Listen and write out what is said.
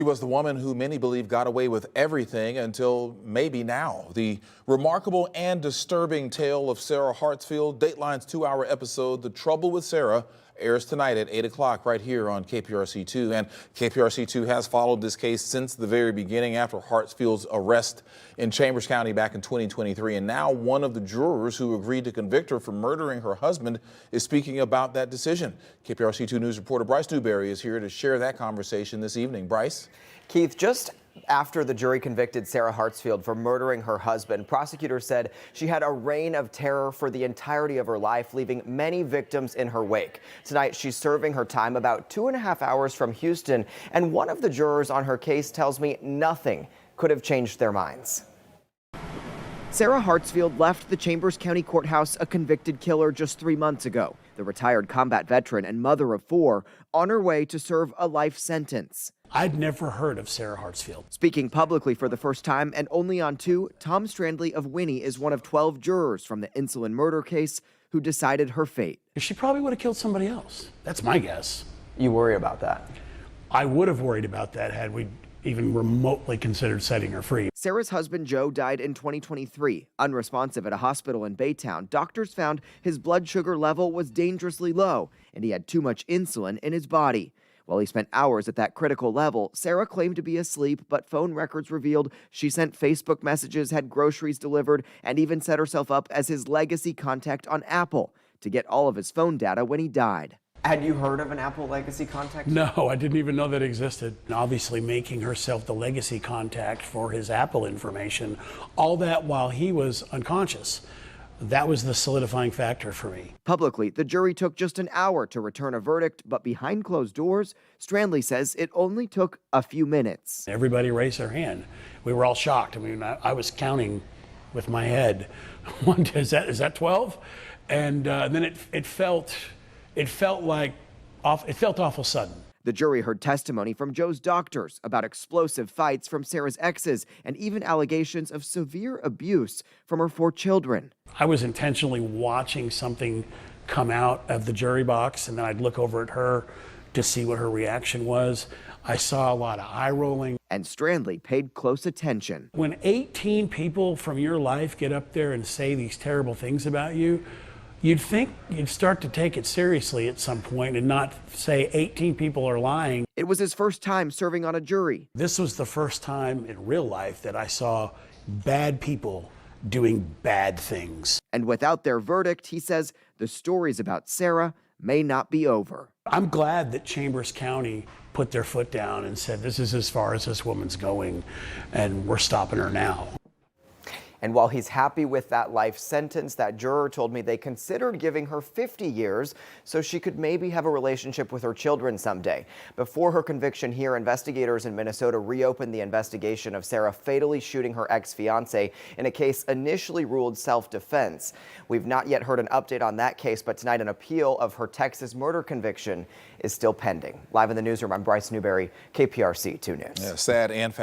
She was the woman who many believe got away with everything until maybe now. The remarkable and disturbing tale of Sarah Hartsfield, Dateline's 2-hour episode, The Trouble with Sarah, airs tonight at 8 o'clock right here on KPRC2. And KPRC2 has followed this case since the very beginning after Hartsfield's arrest in Chambers County back in 2023. And now one of the jurors who agreed to convict her for murdering her husband is speaking about that decision. KPRC2 News reporter Bryce Newberry is here to share that conversation this evening. Bryce? Keith, just after the jury convicted Sarah Hartsfield for murdering her husband, prosecutors said she had a reign of terror for the entirety of her life, leaving many victims in her wake. Tonight, she's serving her time about 2.5 hours from Houston, and one of the jurors on her case tells me nothing could have changed their minds. Sarah Hartsfield left the Chambers County Courthouse a convicted killer just 3 months ago. The retired combat veteran and mother of 4 on her way to serve a life sentence. I'd never heard of Sarah Hartsfield. Speaking publicly for the first time and only on 2, Tom Strandley of Winnie is one of 12 jurors from the insulin murder case who decided her fate. She probably would have killed somebody else. That's my guess. You worry about that? I would have worried about that had we even remotely considered setting her free. Sarah's husband, Joe, died in 2023. Unresponsive at a hospital in Baytown, doctors found his blood sugar level was dangerously low and he had too much insulin in his body. While he spent hours at that critical level, Sarah claimed to be asleep, but phone records revealed she sent Facebook messages, had groceries delivered, and even set herself up as his legacy contact on Apple to get all of his phone data when he died. Had you heard of an Apple legacy contact? No, I didn't even know that existed. And obviously making herself the legacy contact for his Apple information, all that while he was unconscious. That was the solidifying factor for me. Publicly, the jury took just an hour to return a verdict, but behind closed doors, Strandley says it only took a few minutes. Everybody raised their hand. We were all shocked. I mean, I was counting with my head. Is that 12? And then it felt awful sudden. The jury heard testimony from Joe's doctors about explosive fights from Sarah's exes and even allegations of severe abuse from her 4 children. I was intentionally watching something come out of the jury box, and then I'd look over at her to see what her reaction was. I saw a lot of eye rolling. And Strandley paid close attention. When 18 people from your life get up there and say these terrible things about you, you'd think you'd start to take it seriously at some point and not say 18 people are lying. It was his first time serving on a jury. This was the first time in real life that I saw bad people doing bad things. And without their verdict, he says the stories about Sarah may not be over. I'm glad that Chambers County put their foot down and said, this is as far as this woman's going, and we're stopping her now. And while he's happy with that life sentence, that juror told me they considered giving her 50 years so she could maybe have a relationship with her children someday. Before her conviction here, investigators in Minnesota reopened the investigation of Sarah fatally shooting her ex-fiance in a case initially ruled self-defense. We've not yet heard an update on that case, but tonight an appeal of her Texas murder conviction is still pending. Live in the newsroom, I'm Bryce Newberry, KPRC 2 News. Yeah, sad and fast.